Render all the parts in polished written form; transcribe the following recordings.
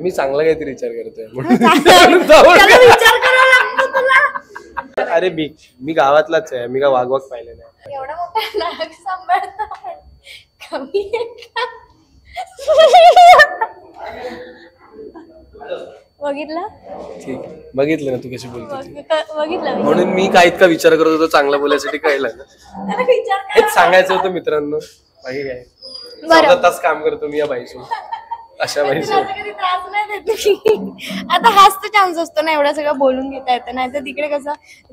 मी चांगला काहीतरी विचार करतोय विचार करावा लागतो तुला. अरे मी गावातलाच आहे, मी का वाघ पाहिले नाही. एवढा मोठा नाग सांभाळतो कमी बघितलं ठीक, बघितलं ना तू कशी बोलते. बघितलं म्हणून मी काय इतका विचार करत होतो चांगला बोलायसाठी कळलं ना. हेच सांगायचं होतं मित्रांनो, बाकी काय. 14 तास काम करतो मी या बाईसोबत, अशा बाईसोबत. त्रास नाही देत. आता हाच तर चान्स असतो ना, एवढं सगळं बोलून घेता येतं. नाही तर तिकडे कसं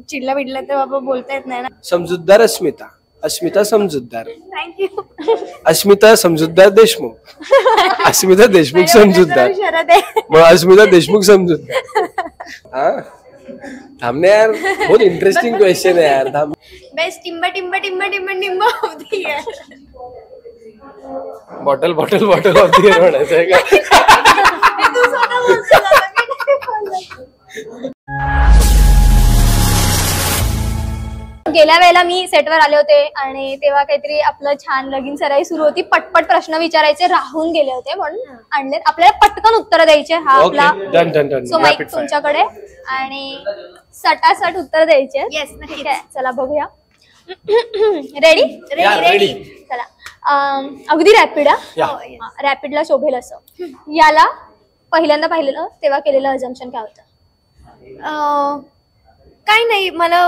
चिडला बिडला तर बाबा बोलता येत नाही ना. समजूतदार अस्मिता समजूतदार, थँक्यू. अस्मिता समजूतदार देशमुख, अस्मिता देशमुख समजूतदार, मग अस्मिता देशमुख समजूतदार. हा थांबणे यार, बहुत इंटरेस्टिंग क्वेश्चन आहे यार. थांब. बेस्ट टिंबा टिंबा टिंबा टिंबा टिंबा of the year. Bottle of the year म्हणायचं आहे का? गेल्या वेळेला मी सेटवर आले होते आणि तेव्हा काहीतरी आपलं छान लगीन सराई सुरू होती. पटपट प्रश्न विचारायचे राहून गेले होते म्हणून आणले. आपल्याला पटकन उत्तर द्यायचे. हा आपला सो माईक तुमच्याकडे आणि सटासट उत्तर द्यायचे. येस, ठीक आहे, चला बघूया. Ready ready. चला, अगदी रॅपिड. रॅपिडला शोभेल असं. याला पहिल्यांदा पाहिलेलं तेव्हा केलेलं अजम्पशन काय होतं? काय नाही, मला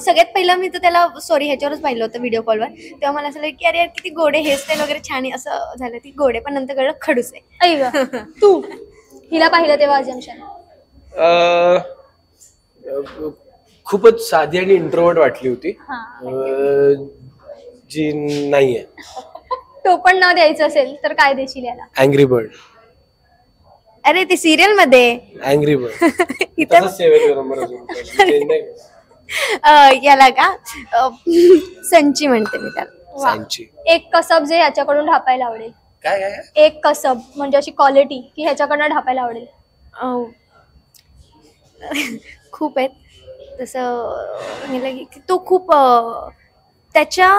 सगळ्यात पहिलं मी तर त्याला ह्याच्यावरच पाहिलं होतं व्हिडिओ कॉलवर. तेव्हा मला असं की अरे यार किती गोडे, हेअरस्टाईल वगैरे छान आहे असं झालं. ती गोडे पण नंतर कळलं खडूस आहे. तू हिला पाहिलं तेव्हा अजम्पशन? खूपच साधी आणि इंट्रोवर्ट वाटली होती, जी नाहीये. तो पण न द्यायचं असेल तर काय देशील याला? Angry bird. अरे ती सिरियल मध्ये अँग्री बर्ड. याला का संची म्हणते मी त्याला. एक कसब जे ह्याच्याकडून ढापायला आवडेल. काय? एक कसब म्हणजे अशी क्वालिटी की ह्याच्याकडनं ढापायला आवडेल. खूप आहेत तसं. तो खूप त्याच्या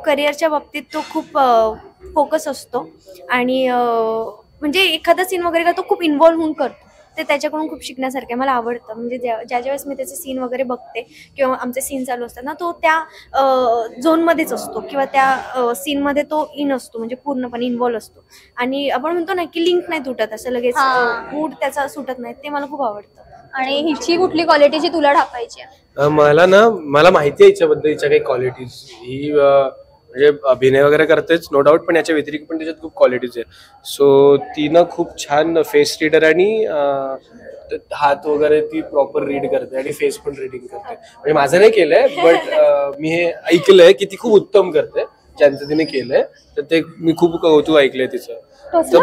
करिअरच्या बाबतीत तो खूप फोकस असतो आणि म्हणजे एखादा सीन वगैरे का तो खूप इन्व्हॉल्व्ह होऊन करतो. ते त्याच्याकडून खूप शिकण्यासारखं आहे, मला आवडतं. म्हणजे ज्या वेळेस मी त्याचे सीन वगैरे बघते किंवा आमचे सीन चालू असतात ना, तो त्या झोनमध्येच असतो किंवा त्या सीनमध्ये तो इन असतो, म्हणजे पूर्णपणे इन्व्हॉल्व्ह असतो. आणि आपण म्हणतो ना की लिंक नाही तुटत, असं लगेच मूड त्याचा सुटत नाही. ते मला खूप आवडतं. आणि हिची कुठली क्वालिटी जी तुला ढापायची? मला माहिती आहे हिच्याबद्दल, हिच्या काही क्वालिटीज. ही म्हणजे अभिनय वगैरे करतेच नो डाऊट, पण याच्या व्यतिरिक्त पण त्याच्यात खूप क्वालिटीज आहे. सो तिनं खूप छान फेस रीडर आणि हात वगैरे ती प्रॉपर रीड करते आणि फेस पण रीडिंग करते. म्हणजे माझं नाही केलंय, बट मी हे ऐकलंय की ती खूप उत्तम करते. ज्यांचं तिने केलंय तर ते मी खूप कौतुक ऐकलंय तिचं. तर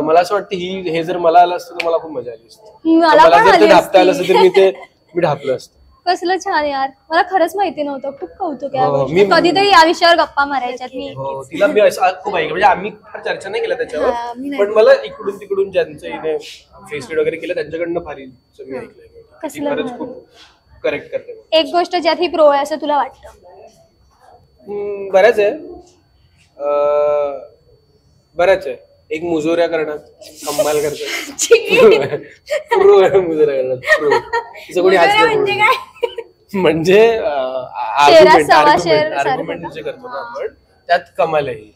मला असं वाटतं हे जर मला आलं असतं तर मला खूप मजा आली असती. मला जर ते ढापता आलं असतं तर मी ढापलं असतं. कसलं छान यार, मला खरंच माहिती नव्हतं. खूप कौतुक आहे. कधीतरी या विषयावर गप्पा मारायच्यात. तिला मी खूप ऐकलं, म्हणजे आम्ही फार चर्चा नाही केला त्याच्यावर, पण मला इकडून तिकडून ज्यांचं हिने फेस रीड वगैरे केलं त्यांच्याकडनं फार मी ऐकलंय. खरंच खूप करेक्ट करते. एक गोष्ट ज्यात ही प्रो आहे असं तुला वाटतं? बऱ्याच आहे. एक मुजोऱ्या करण्यात कमाल करते. म्हणजे आर्ग्युमेंट जे करतो ना आपण त्यात कमाल आहे.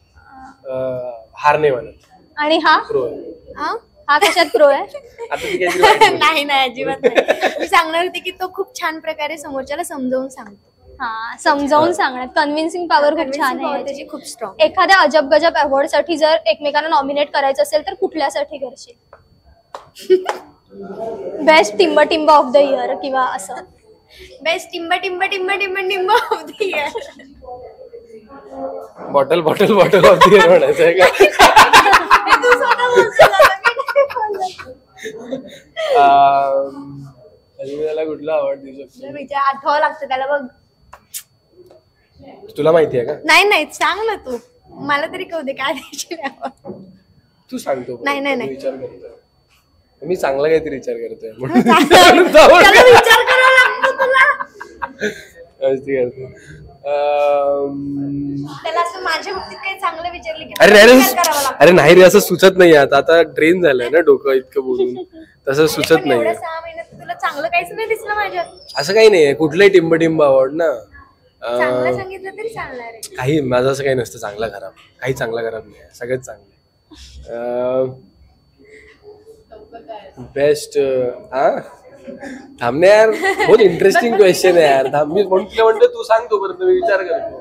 हार नाही म्हणत. आणि हा प्रो आहे. हा कशात प्रो आहे? नाही अजिबात नाही. मी सांगणार होते की तो खूप छान प्रकारे समोरच्याला समजावून सांगतो. समजावून सांगण्यात कन्व्हिन्सिंग पॉवर खूप छान आहे त्याची, खूप स्ट्रॉंग. एखाद्या अजब गजब अवॉर्ड साठी जर एकमेकांना नॉमिनेट करायचं असेल तर कुठल्यासाठी करशील? बेस्ट टिंबा ऑफ द इयर किंवा असं? बेस्ट टिंबा टिंबा टिंबा टिंबा टिंबा of the year. Bottle of the year म्हणायचं आहे का? त्याला कुठला अवॉर्ड देऊ शकतो? आठवावं लागतं त्याला बघ. तुला माहिती आहे का? नाही सांग ना तू, मला तरी कळू दे काय द्यायची. तू सांगतो. नाही विचार करतोय मी, चांगला काहीतरी विचार करतोय. विचार करावा लागतो तुला. त्याला असं माझ्या बाबतीत काही चांगलं विचारलं की अरे नाही विचार करावा लागतो. अरे नाही रे, असं सुचत नाही आता ड्रेन झालंय ना डोकं इतकं बोलून, तसं सुचत पण नाही. एवढ्या 6 महिन्यात तुला चांगलं काहीच नाही दिसलं माझ्यात. असं काही नाहीये, कुठलंही टिंब आवड ना. चांगलं सांगितलं तरी चालणार आहे. काही माझं असं काही नसतं चांगला खराब, काही चांगला खराब नाही, सगळेच चांगले. बेस्ट थांबणे यार, बहुत इंटरेस्टिंग क्वेश्चन आहे यार. थांब मी म्हणतो तू सांग तोपर्यंत मी विचार करतो.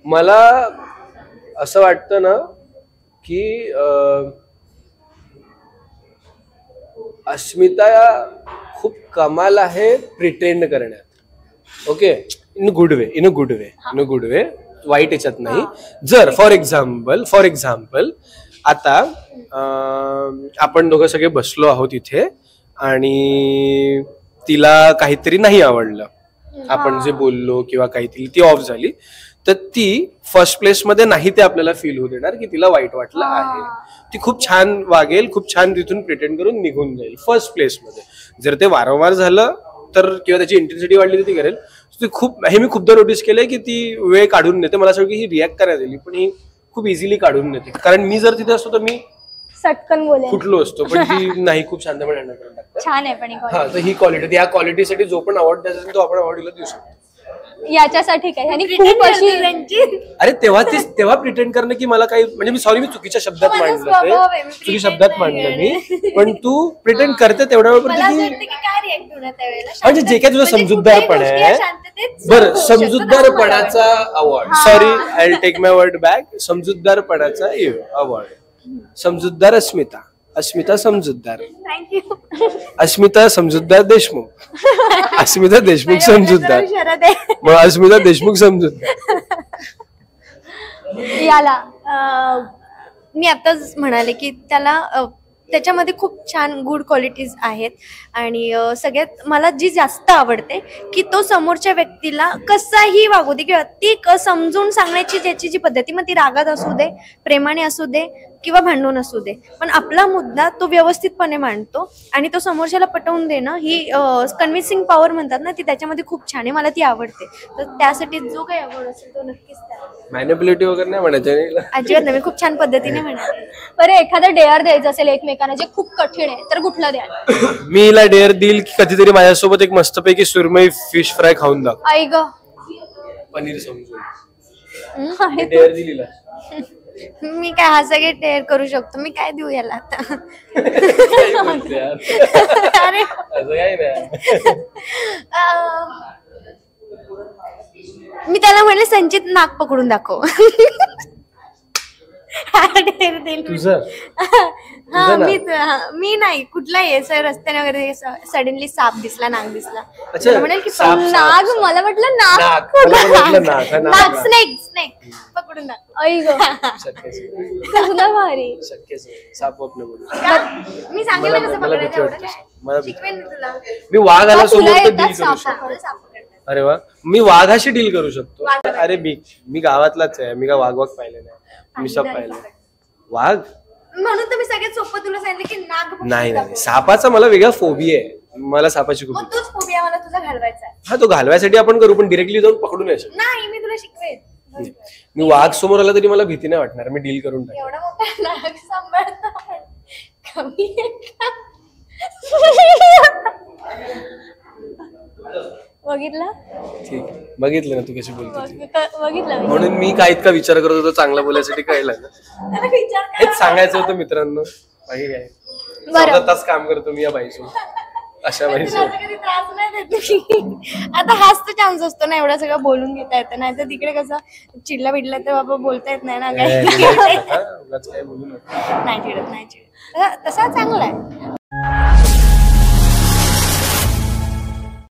मला असं वाटतं ना की अस्मिता खूप कमाल आहे प्रिटेंड करण्यात. Okay, in a good way, वाईट याच्यात नाही. जर फॉर एक्झाम्पल आता आपण दोघं सगळे बसलो आहोत इथे आणि तिला काहीतरी नाही आवडलं, आपण जे बोललो किंवा काहीतरी ती ऑफ झाली, तर ती फर्स्ट प्लेस मध्ये नाही ते आपल्याला फील होऊ देणार की तिला वाईट वाटलं आहे. ती खूप छान वागेल, खूप छान तिथून प्रिटेंड करून निघून जाईल फर्स्ट प्लेस मध्ये. जर ते वारंवार झालं तर किंवा त्याची इंटेन्सिटी वाढली तर ती करेल. ती खूप, हे मी खूपदा नोटीस केलंय की ती वेळ काढून नेते. मला असं वाटतं की ही रिॲक्ट करायला दिली, पण ही खूप इझिली काढून नेते. कारण मी जर तिथे असतो तर मी सटकन बोले फुटलो असतो, पण ती नाही, खूप शांतपणे हँडल करून टाकते. छान आहे. पण हा, तर ही क्वालिटी, या क्वालिटीसाठी जो पण अवॉर्ड द्यायचा तो आपण अवॉर्ड देऊ शकतो. याच्यासाठी काय आणि खूप अशी अरे तेव्हा प्रिटेंड करणं की मला काही, म्हणजे मी चुकीच्या शब्दात मांडलं ते, चुकीच्या शब्दात मांडलं मी, पण तू प्रिटेंड करते तेवढ्या म्हणजे जे काय तुझा समजूतदारपण आहे. बरं, समजूतदारपणाचा award, sorry I take my word back, समजूतदारपणाचा अवॉर्ड. समजूतदार अस्मिता समजूतदार, अस्मिता समजूतदार देशमुख, अस्मिता देशमुख समजूतदार, मग अस्मिता देशमुख समजूतदार. याला मी आताच म्हणाले की त्याच्यामध्ये खूप छान गुड क्वालिटीज आहेत. आणि सगळ्यात मला जी जास्त आवडते की तो समोरच्या व्यक्तीला कसाही वागू दे किंवा ती समजून सांगण्याची ज्याची जी पद्धती, मग ती रागात असू दे, प्रेमाने असू दे किंवा भांडून असू दे, पण आपला मुद्दा तो व्यवस्थितपणे मांडतो आणि तो समोरच्याला पटवून देणं, ही कन्व्हिन्सिंग पॉवर म्हणतात ना, ती त्याच्यामध्ये खूप छान आहे. मला ती आवडते. तर त्यासाठी जो काही अवॉर्ड असेल तो नक्कीच मॅनिप्युलेटिव्ह वगैरे नाही म्हणायचं, अजिबात नाही, मी खूप छान पद्धतीने म्हणाले. बरं, एखादं डेअर द्यायचं असेल एकमेकांना जे खूप कठीण आहे, तर कुठलं द्याल? मी हिला डेअर देईल की कधीतरी माझ्यासोबत एक मस्तपैकी सुरमई फिश फ्राय खाऊन दाखव, आई ग पनीर समजून. डेअर दिली हिला. मी काय हा सगळे टेअर करू शकतो, मी काय देऊ याला आता. काही बोलते यार. अरे असं काही नाही. मी त्याला म्हणले संचित नाक पकडून दाखव. टेर देईल तुझं हा. मी नाही, कुठलाही असं रस्त्याने वगैरे सडनली साप दिसला, नाक दिसला, अच्छा, म्हणेल की साप, नाग, मला म्हटलं नाग, नाक, मला वाटलं नाक, हा, नाक. स्नेक पकडून दाखव. आई ग शक्यच कसलं भारी. शक्यच साप आपलं बोलू. मी सांगेल ना कसं मला पकडायचं, भीती एवढं वाटते. काय. मला भीती. शिकवेन मी तुला. मी वाघ आला तुला समोर तर येतात डील करू साप शकतो. साप पकडतात. अरे वा, मी वाघाशी डील करू शकतो. अरे मी गावातलाच आहे, मी का वाघ पाहिले नाही, मी सब पाहिले. वाघ म्हणून तर मी सगळ्यात सोपं तुला सांगितलं की नाग पकडून नाही दाखव. नाही, सापाचा मला वेगळा फोबिया आहे. मला सापाची खूप मग भीती. तोच फोबिया मला तुझा घालवायचा आहे. हा, तो घालवायसाठी आपण करू, पण डिरेक्टली जाऊन पकडून यायचं. नाही, मी तुला शिकवेन. मी वाघ समोर आला तरी मला भीती नाही वाटणार, मी डील करून टाकेन. एवढा मोठा नाग सांभाळतो आपण. कमी आहे का? बघितलं ठीक, बघितलं ना तू कशी बोलते. बघितलं मी. म्हणून मी काय इतका विचार करत होतो चांगला बोलायसाठी, कळलं ना. त्याला विचार हेच करा. सांगायचं होतं मित्रांनो. बाकी काय, 14 तास काम करतो मी या बाईसोबत, अशा तुला बाईसोबत. असं कधी त्रास नाही देत. आता हाच तर चान्स असतो ना, एवढं सगळं बोलून घेता येतं. नाही तर तिकडे कसं चिडला बिडला तर बाबा बोलता येत नाही ना काही. उगाच काय बोलू नका. नाही चिडत. तसा चांगला आहे.